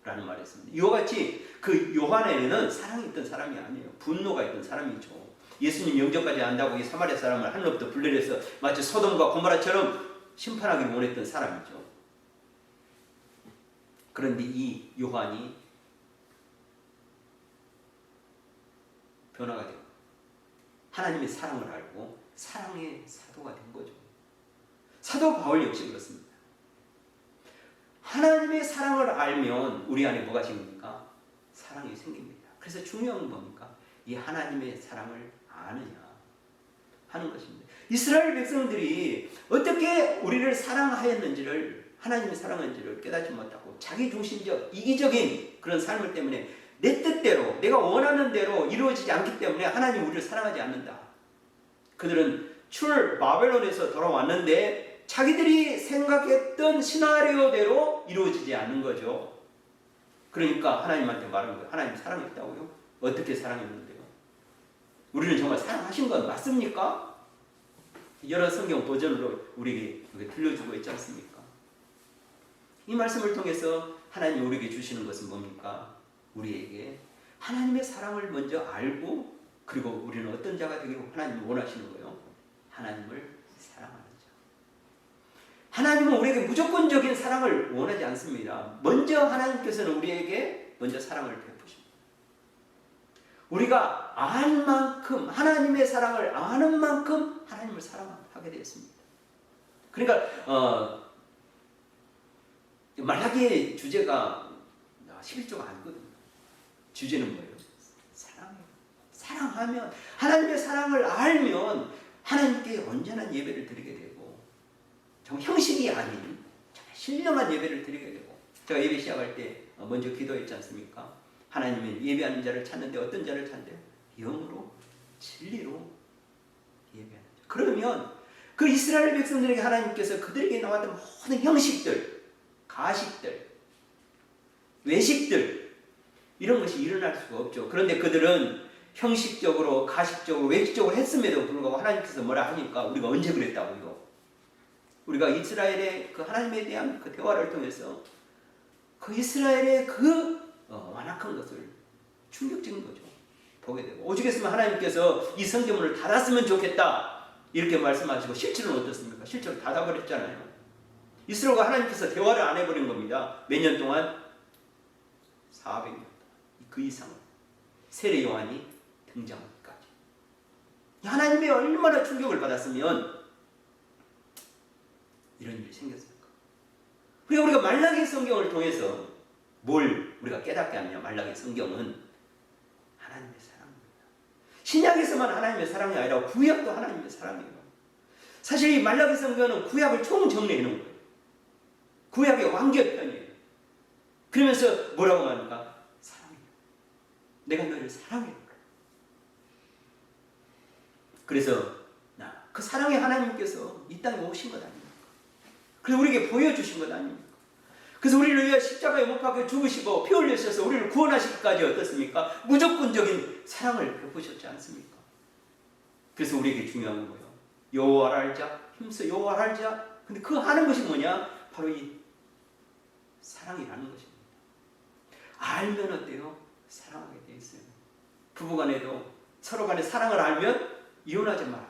라는 말을 했습니다. 이와 같이 그 요한에는 사랑이 있던 사람이 아니에요. 분노가 있던 사람이죠. 예수님 영접까지 안다고 이 사마리아 사람을 하늘로부터 불러내서 마치 소돔과 고모라처럼 심판하기를 원했던 사람이죠. 그런데 이 요한이 변화가 되고 하나님의 사랑을 알고 사랑의 사도가 된 거죠. 사도 바울 역시 그렇습니다. 하나님의 사랑을 알면 우리 안에 뭐가 생깁니까? 사랑이 생깁니다. 그래서 중요한 건 뭡니까? 이 하나님의 사랑을 아느냐 하는 것입니다. 이스라엘 백성들이 어떻게 우리를 사랑하였는지를, 하나님의 사랑한지를 깨닫지 못하고 자기중심적 이기적인 그런 삶을 때문에 내 뜻대로 내가 원하는 대로 이루어지지 않기 때문에 하나님 우리를 사랑하지 않는다. 그들은 출 바벨론에서 돌아왔는데 자기들이 생각했던 시나리오대로 이루어지지 않는 거죠. 그러니까 하나님한테 말한 거예요. 하나님 사랑했다고요? 어떻게 사랑했는데요? 우리는 정말 사랑하신 건 맞습니까? 여러 성경 버전으로 우리에게 들려주고 있지 않습니까? 이 말씀을 통해서 하나님 우리에게 주시는 것은 뭡니까? 우리에게 하나님의 사랑을 먼저 알고, 그리고 우리는 어떤 자가 되기를 하나님이 원하시는 거예요. 하나님을 사랑하는 자. 하나님은 우리에게 무조건적인 사랑을 원하지 않습니다. 먼저 하나님께서는 우리에게 먼저 사랑을 베푸십니다. 우리가 알 만큼, 하나님의 사랑을 아는 만큼 하나님을 사랑하게 되었습니다. 그러니까 말라기의 주제가 11조가 아니거든요. 주제는 뭐예요? 사랑이에요. 사랑하면, 하나님의 사랑을 알면 하나님께 온전한 예배를 드리게 되고, 정말 형식이 아닌 신령한 예배를 드리게 되고, 제가 예배 시작할 때 먼저 기도했지 않습니까? 하나님은 예배하는 자를 찾는데 어떤 자를 찾는데요? 영으로 진리로 예배하는 자. 그러면 그 이스라엘 백성들에게 하나님께서 그들에게 나왔던 모든 형식들, 가식들, 외식들, 이런 것이 일어날 수가 없죠. 그런데 그들은 형식적으로, 가식적으로, 외식적으로 했음에도 불구하고 하나님께서 뭐라 하니까 우리가 언제 그랬다고요? 우리가 이스라엘의 그 하나님에 대한 그 대화를 통해서 그 이스라엘의 그 완악한 것을 충격적인 거죠. 보게 되고, 오죽했으면 하나님께서 이 성경문을 닫았으면 좋겠다 이렇게 말씀하시고, 실제로는 어떻습니까? 실제로 닫아버렸잖아요. 이스라엘과 하나님께서 대화를 안 해버린 겁니다. 몇 년 동안? 400년. 그 이상은. 세례 요한이 등장하기까지. 하나님의 얼마나 충격을 받았으면 이런 일이 생겼을까? 그러니까 우리가 말라기 성경을 통해서 뭘 우리가 깨닫게 하느냐? 말라기 성경은 하나님의 사랑입니다. 신약에서만 하나님의 사랑이 아니라 구약도 하나님의 사랑이에요. 사실 이 말라기 성경은 구약을 총 정리해 놓은 거예요. 구약의 완결편이에요. 그러면서 뭐라고 말합니까? 사랑해요. 내가 너를 사랑해요. 그래서 그 사랑의 하나님께서 이 땅에 오신 것 아닙니까? 그래서 우리에게 보여주신 것 아닙니까? 그래서 우리를 위해 십자가에 못 박혀 죽으시고 피 흘리셔서 우리를 구원하시기까지 어떻습니까? 무조건적인 사랑을 베푸셨지 않습니까? 그래서 우리에게 중요한 거예요. 여호와를 알자, 힘써 여호와를 알자. 근데 그 하는 것이 뭐냐? 바로 이 사랑이라는 것입니다. 알면 어때요? 사랑하게 돼 있어요. 부부간에도 서로 간에 사랑을 알면 이혼하지 말아요.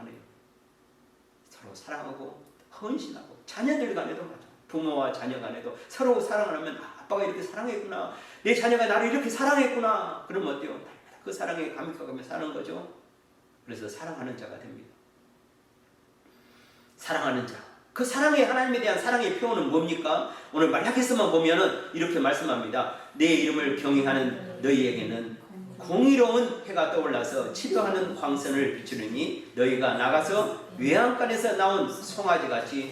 서로 사랑하고 헌신하고, 자녀들 간에도 맞아. 부모와 자녀 간에도 서로 사랑을 하면 아빠가 이렇게 사랑했구나, 내 자녀가 나를 이렇게 사랑했구나. 그러면 어때요? 그 사랑에 감격하며 사는 거죠. 그래서 사랑하는 자가 됩니다. 사랑하는 자. 그 사랑의, 하나님에 대한 사랑의 표현은 뭡니까? 오늘 말라기서만 보면은 이렇게 말씀합니다. 내 이름을 경외하는 너희에게는 공의로운 해가 떠올라서 치료하는 광선을 비추느니 너희가 나가서 외양간에서 나온 송아지같이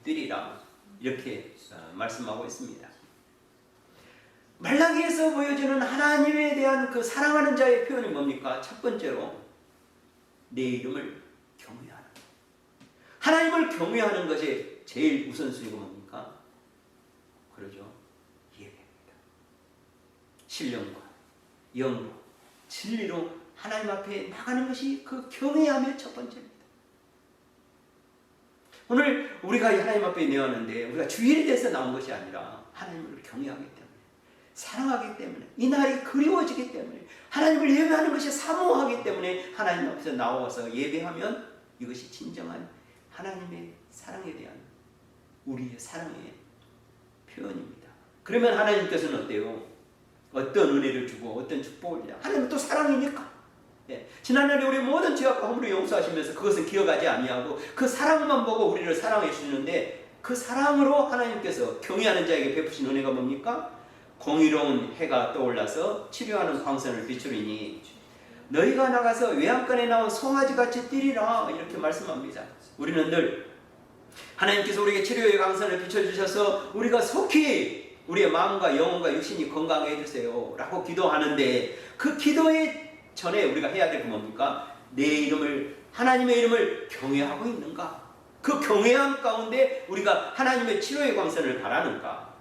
뛰리라. 이렇게 말씀하고 있습니다. 말라기에서 보여주는 하나님에 대한 그 사랑하는 자의 표현이 뭡니까? 첫 번째로 내 이름을 경외하는, 하나님을 경외하는 것이 제일 우선순위가 뭡니까? 그러죠. 예배입니다. 신령과 영으로 진리로 하나님 앞에 나가는 것이 그 경외함의 첫 번째입니다. 오늘 우리가 하나님 앞에 내었는데 우리가 주일에 대해서 나온 것이 아니라 하나님을 경외하기 때문에 사랑하기 때문에, 이 날이 그리워지기 때문에, 하나님을 예배하는 것이 사모하기 때문에 하나님 앞에서 나와서 예배하면 이것이 진정한 하나님의 사랑에 대한 우리의 사랑의 표현입니다. 그러면 하나님께서는 어때요? 어떤 은혜를 주고 어떤 축복을 주냐? 하나님은 또 사랑이니까. 예. 지난날에 우리 모든 죄악과 허물을 용서하시면서 그것은 기억하지 아니하고 그 사랑만 보고 우리를 사랑해 주시는데, 그 사랑으로 하나님께서 경외하는 자에게 베푸신 은혜가 뭡니까? 공의로운 해가 떠올라서 치료하는 광선을 비추리니 너희가 나가서 외양간에 나온 송아지같이 뛰리라, 이렇게 말씀합니다. 우리는 늘 하나님께서 우리에게 치료의 광선을 비춰주셔서 우리가 속히 우리의 마음과 영혼과 육신이 건강해 주세요 라고 기도하는데, 그 기도의 전에 우리가 해야 될 게 뭡니까? 내 이름을, 하나님의 이름을 경외하고 있는가? 그 경외함 가운데 우리가 하나님의 치료의 광선을 바라는가?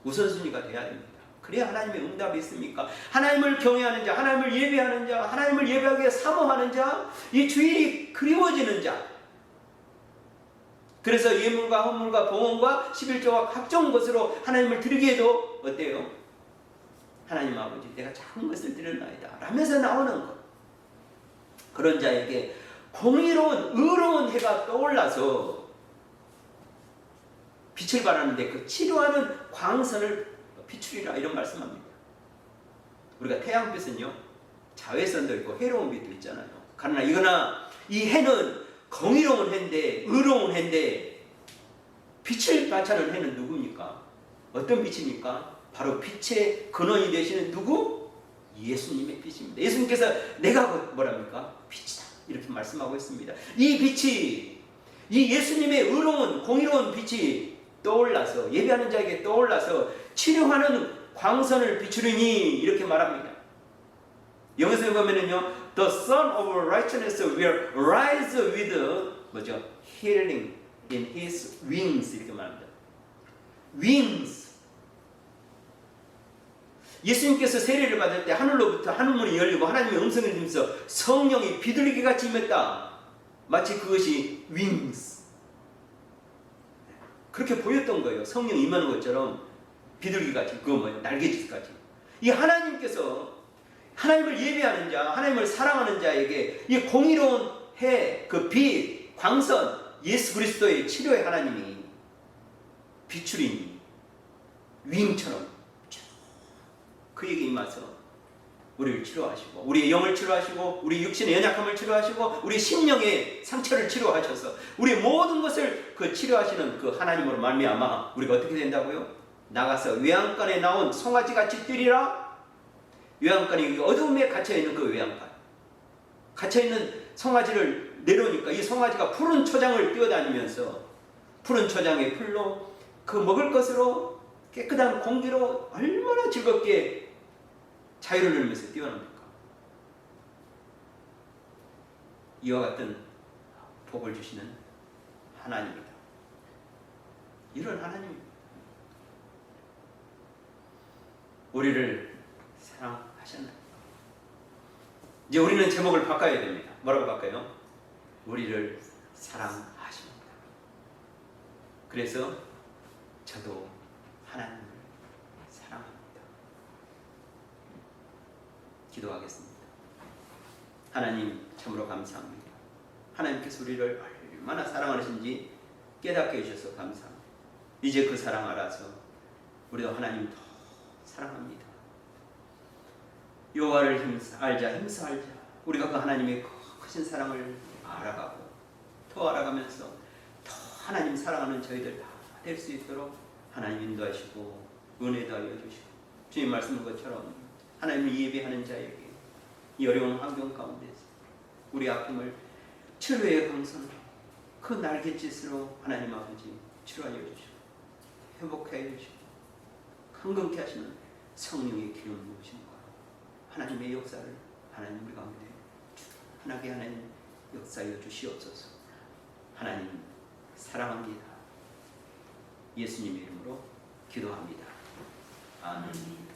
우선순위가 돼야 됩니다. 그래야 하나님의 응답이 있습니까? 하나님을 경외하는 자, 하나님을 예배하는 자, 하나님을 예배하기에 사모하는 자, 이 주일이 그리워지는 자. 그래서 예물과 헌물과 봉헌과 11조와 각종 것으로 하나님을 드리기에도 어때요? 하나님 아버지, 내가 작은 것을 드렸나이다 라면서 나오는 것. 그런 자에게 공의로운 의로운 해가 떠올라서 빛을 발하는데 그 치료하는 광선을 비추리라, 이런 말씀합니다. 우리가 태양빛은요, 자외선도 있고 해로운 빛도 있잖아요. 그러나 이 해는 공의로운 해인데, 의로운 해인데, 빛을 발하는 해는 누굽니까? 어떤 빛입니까? 바로 빛의 근원이 되시는 누구? 예수님의 빛입니다. 예수님께서 내가 뭐랍니까? 빛이다, 이렇게 말씀하고 있습니다. 이 빛이, 이 예수님의 의로운 공의로운 빛이 떠올라서, 예배하는 자에게 떠올라서 치료하는 광선을 비추리니, 이렇게 말합니다. 영어에서 보면은요, The Son of Righteousness will rise with 뭐죠? Healing in His wings, 이렇게 말합니다. Wings. 예수님께서 세례를 받을 때 하늘로부터 하늘문이 열리고 하나님의 음성을 들으면서 성령이 비둘기 같이 임했다. 마치 그것이 wings. 그렇게 보였던 거예요. 성령이 임하는 것처럼 비둘기 같이, 그거 뭐예요? 날개짓 같이. 이 하나님께서 하나님을 예배하는 자, 하나님을 사랑하는 자에게 이 공의로운 해, 그 빛, 광선, 예수 그리스도의 치료의 하나님이 비추리니 윙처럼 그에게 임하서 우리를 치료하시고, 우리의 영을 치료하시고, 우리 육신의 연약함을 치료하시고, 우리 심령의 상처를 치료하셔서 우리의 모든 것을 그 치료하시는 그 하나님으로 말미암아 우리가 어떻게 된다고요? 나가서 외양간에 나온 송아지같이 뛰리라. 외양간이 어둠에 갇혀있는 그 외양간, 갇혀있는 송아지를 내려오니까 이 송아지가 푸른 초장을 뛰어다니면서 푸른 초장의 풀로 그 먹을 것으로 깨끗한 공기로 얼마나 즐겁게 자유를 누리면서 뛰어납니까? 이와 같은 복을 주시는 하나님이다. 이런 하나님입니다. 우리를 사랑하셨나요? 이제 우리는 제목을 바꿔야 됩니다. 뭐라고 바꿔요? 우리를 사랑하십니다. 그래서 저도 하나님을 사랑합니다. 기도하겠습니다. 하나님, 참으로 감사합니다. 하나님께서 우리를 얼마나 사랑하시는지 깨닫게 해주셔서 감사합니다. 이제 그 사랑 알아서 우리도 하나님 더 사랑합니다. 여호와를 알자, 힘써 알자. 우리가 그 하나님의 크신 사랑을 알아가고 더 알아가면서 더 하나님 사랑하는 저희들 다 될 수 있도록 하나님 인도하시고 은혜 더하여 주시고, 주님 말씀한 것처럼 하나님을 예배하는 자에게 이 어려운 환경 가운데서 우리 아픔을 치료의 광선으로, 그 날갯짓으로 하나님 아버지 치료하여 주시고 회복하여 주시고 강건케 하시는 성령의 기름 부으심과 하나님의 역사를 하나님 우리 가운데 하나님의 하나님 역사여 주시옵소서. 하나님 사랑합니다. 예수님의 이름으로 기도합니다. 아멘.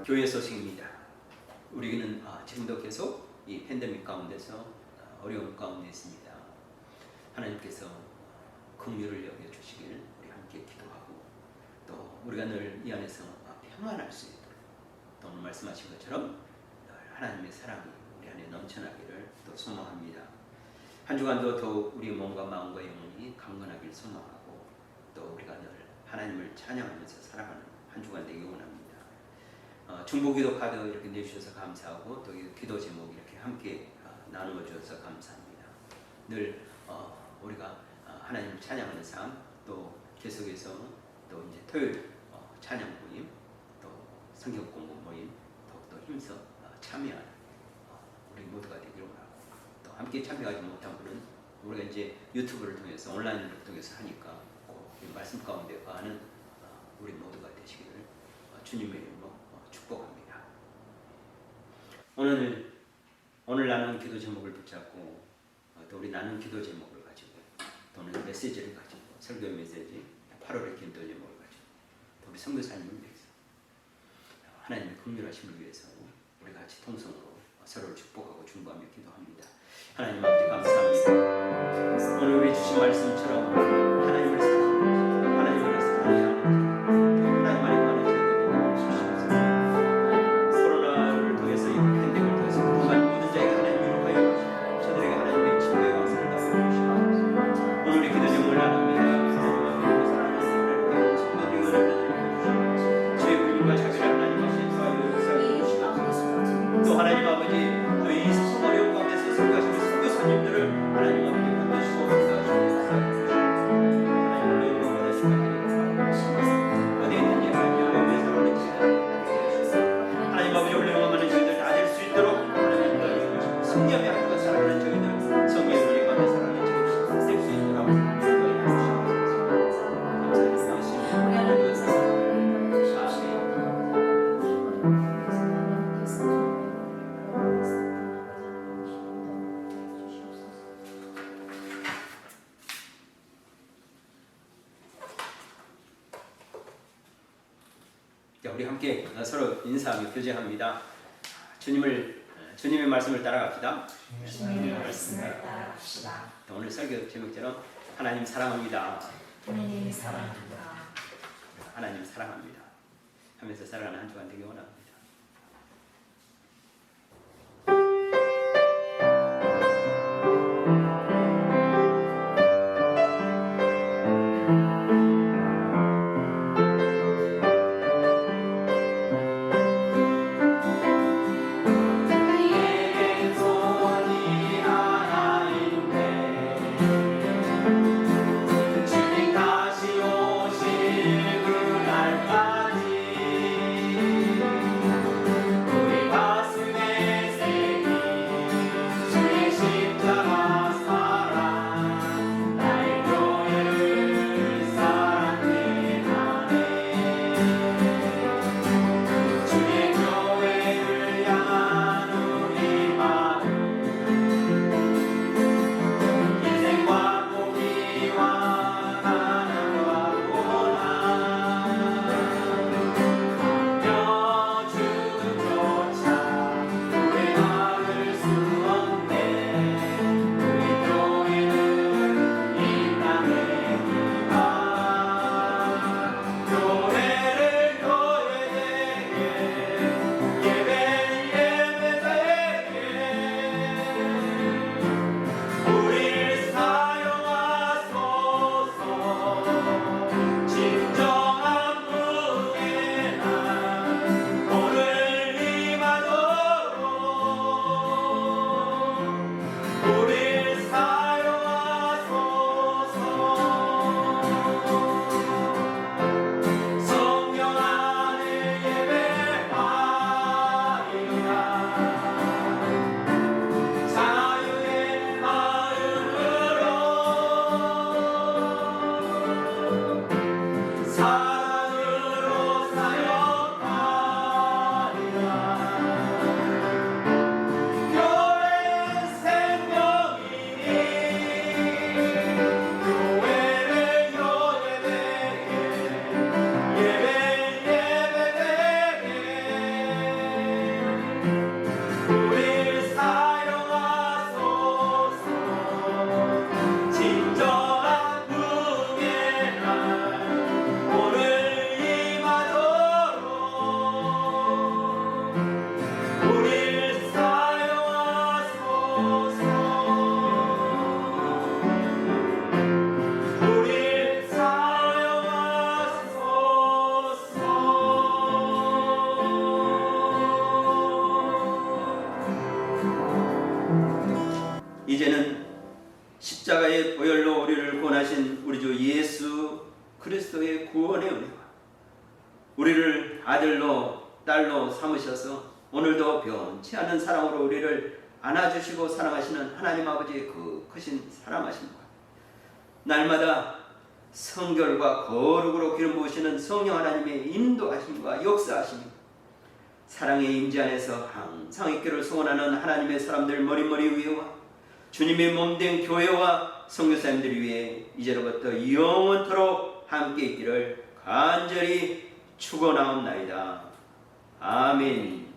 교회 소식입니다. 우리는 지금도 계속 이 팬데믹 가운데서 어려움 가운데 있습니다. 하나님께서 긍휼을 여겨주시길 우리 함께 기도하고 또 우리가 늘 이 안에서 평안할 수 있도록 또 오늘 말씀하신 것처럼 늘 하나님의 사랑이 우리 안에 넘쳐나기를 또 소망합니다. 한 주간도 더욱 우리 몸과 마음과 영혼이 강건하길 소망하고 또 우리가 늘 하나님을 찬양하면서 살아가는 한 주간 되기 원합니다. 중보기도 카드 이렇게 내주셔서 감사하고 또 기도 제목 이렇게 함께 나누어 주셔서 감사합니다. 늘 우리가 하나님을 찬양하는 삶, 또 계속해서 또 이제 토요일 찬양 모임, 또 성경 공부 모임 더욱더 힘써 참여하는 우리 모두가 되기를 원하고 또 함께 참여하지 못한 분은 우리가 이제 유튜브를 통해서 온라인을 통해서 하니까 꼭 말씀 가운데 거하는 우리 모두가 되시기를 주님의 이름으로 축복합니다. 오늘 나눈 기도 제목을 붙잡고 또 우리 나눈 기도 제목을 가지고 또는 메시지를 가지고 설교 메시지 8월의 기도 제목을 가지고 또 우리 선교사님을 위해서 하나님의 긍휼하심을 위해서 우리 같이 통성으로 서로를 축복하고 중보하며 기도합니다. 하나님 아버지 감사합니다. 오늘 우리 주신 말씀처럼 하나님을 사랑하고 하나님을 사랑해야 하는 하나님 안에 관한 저희들이 주시옵소서. 코로나를 통해서 이 팬데믹을 통해서 그동안 모든 자에게 하나님 위로하여 저들에게 하나님의 친구의 왕성을 다하여 오늘 이 기도 제목을 나눕니다. 하나님 사랑하는 성도들이 은혜를 저희 불륜과 자비를 하나님 앞에 더하여 역사하여 주시옵소서. 또 하나님 아버지 또 이 어려운 가운데서 선교하시는 선교사님들을 하나님 앞에 건너시고 역사하시옵소서. 하나님 오늘 원하시는 어디에 있는지 하나님 여러분의 사랑을 주시옵소서. 하나님 아버지 오늘 원하는 저희들 다 될 수 있도록 하나님 승리하며 하나님과 살아가는 저희들 성경의 은혜 가운데 살아가는 저희들 될 수 있도록 인도해 주시옵소서. 감사합니다. 우리 함께 서로 인사하며 교제합니다. 주님의 말씀을 따라갑시다. 주님의 말씀을 따라갑시다. 오늘 설교 제목처럼 하나님 사랑합니다. 하나님 사랑합니다. 하나님 사랑합니다 하면서 살아가는 한 주간 되기 원합니다. 다시 오실 그날까지 우리를 아들로 딸로 삼으셔서 오늘도 변치 않은 사랑으로 우리를 안아주시고 사랑하시는 하나님 아버지의 그 크신 사랑하심과 날마다 성결과 거룩으로 기름 부으시는 성령 하나님의 인도하심과 역사하심이 사랑의 임재 안에서 항상 있기를 소원하는 하나님의 사람들 머리머리 위에와 주님의 몸된 교회와 선교사님들 위해 이제로부터 영원토록 함께 있기를 간절히 축원하옵나이다. 아멘.